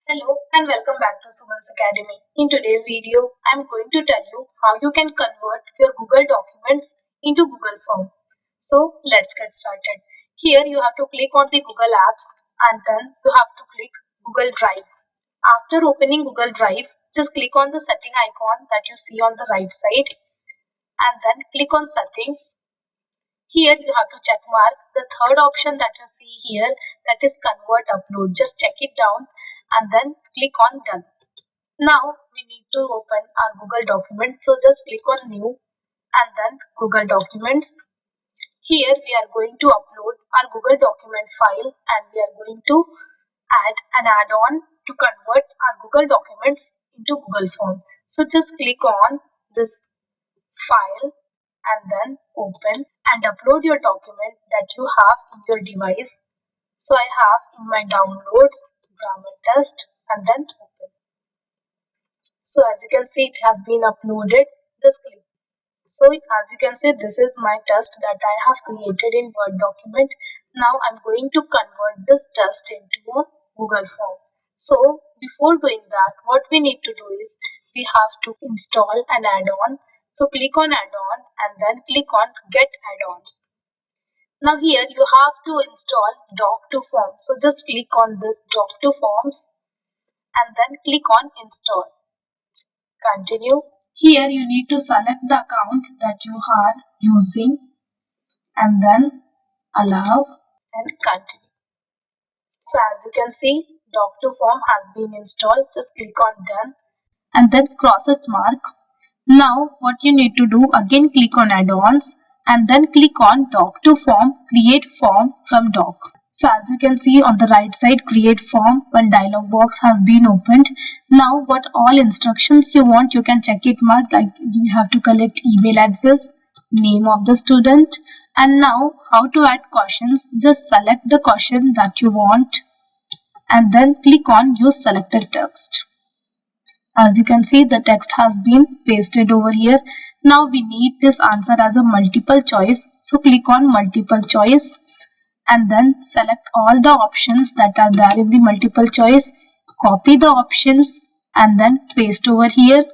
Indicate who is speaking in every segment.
Speaker 1: Hello and welcome back to Suman's Academy. In today's video, I'm going to tell you how you can convert your Google documents into Google Form. So let's get started. Here you have to click on the Google Apps and then you have to click Google Drive. After opening Google Drive, just click on the setting icon that you see on the right side and then click on Settings. Here you have to check mark the third option that you see here, that is Convert Upload. Just check it down and then click on Done. Now we need to open our Google document. So just click on New and then Google Documents. Here we are going to upload our Google document file and we are going to add an add-on to convert our Google documents into Google Form. So just click on this file and then open and upload your document that you have in your device. So I have in my downloads grammar test and then open. So as you can see, it has been uploaded. Just click. So as you can see, this is my test that I have created in Word document. Now I'm going to convert this test into a Google Form. So before doing that, what we need to do is we have to install an add-on. So click on add-on and then click on get add-ons. Now here you have to install doc to form. So just click on this doc to forms and then click on install. Continue. Here you need to select the account that you are using and then allow and continue. So as you can see, doc to form has been installed. Just click on done and then cross it mark. Now what you need to do, again click on add-ons and then click on doc to form, create form from doc. So as you can see on the right side, create form, one dialog box has been opened. Now what all instructions you want, you can check it mark, like you have to collect email address, name of the student, and now how to add questions. Just select the question that you want and then click on use selected text. As you can see, the text has been pasted over here. Now we need this answer as a multiple choice. So click on multiple choice and then select all the options that are there in the multiple choice. Copy the options and then paste over here.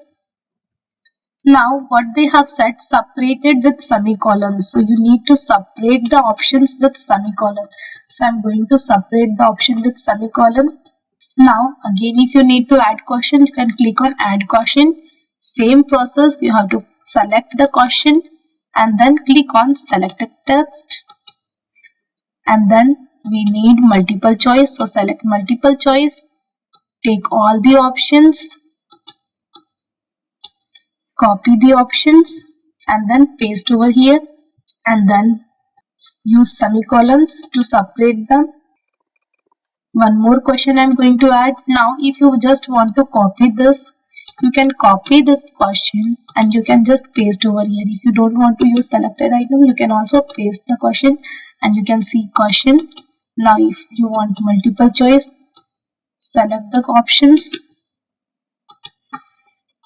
Speaker 1: Now what they have said, separated with semicolon. So you need to separate the options with semicolon. So I'm going to separate the option with semicolon. Now again, if you need to add question, you can click on add question. Same process, you have to select the question and then click on selected text. And then we need multiple choice. So select multiple choice. Take all the options. Copy the options and then paste over here. And then use semicolons to separate them. One more question I'm going to add. Now if you just want to copy this, you can copy this question and you can just paste over here. If you don't want to use selected item, you can also paste the question and you can see question. Now if you want multiple choice, select the options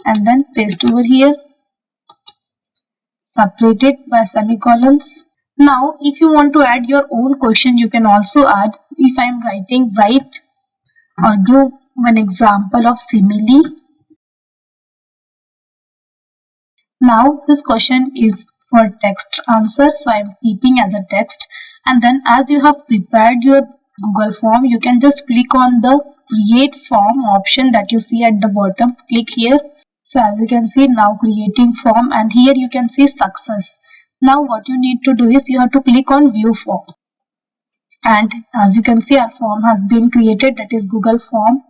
Speaker 1: and then paste over here. Separate it by semicolons. Now if you want to add your own question, you can also add. If I am writing write or do one example of simile. Now this question is for text answer, so I am keeping as a text. And then as you have prepared your Google form, you can just click on the create form option that you see at the bottom. Click here. So as you can see, now creating form, and here you can see success. Now what you need to do is you have to click on view form. And as you can see, our form has been created, that is Google form,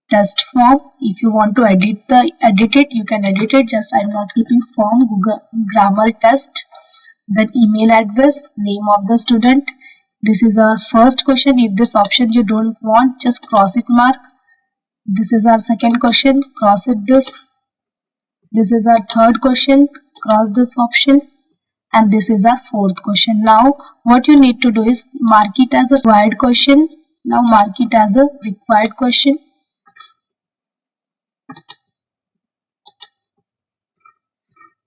Speaker 1: test form. If you want to edit it, you can edit it. Just I'm not keeping form, Google grammar test, then email address, name of the student. This is our first question. If this option you don't want, just cross it mark. This is our second question, cross it this. This is our third question, cross this option. And this is our fourth question. Now what you need to do is mark it as a required question. Now mark it as a required question.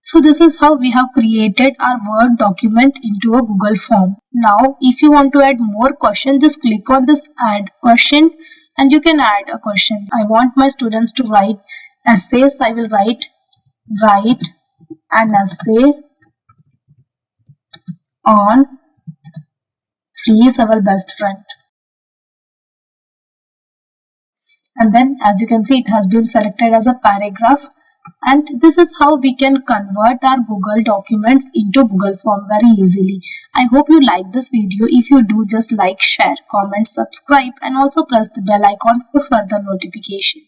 Speaker 1: So this is how we have created our Word document into a Google form. Now if you want to add more questions, just click on this add question and you can add a question. I want my students to write essays. I will write an essay on tree is our best friend. And then as you can see, it has been selected as a paragraph. And this is how we can convert our Google documents into Google Form very easily. I hope you like this video. If you do, just like, share, comment, subscribe, and also press the bell icon for further notification.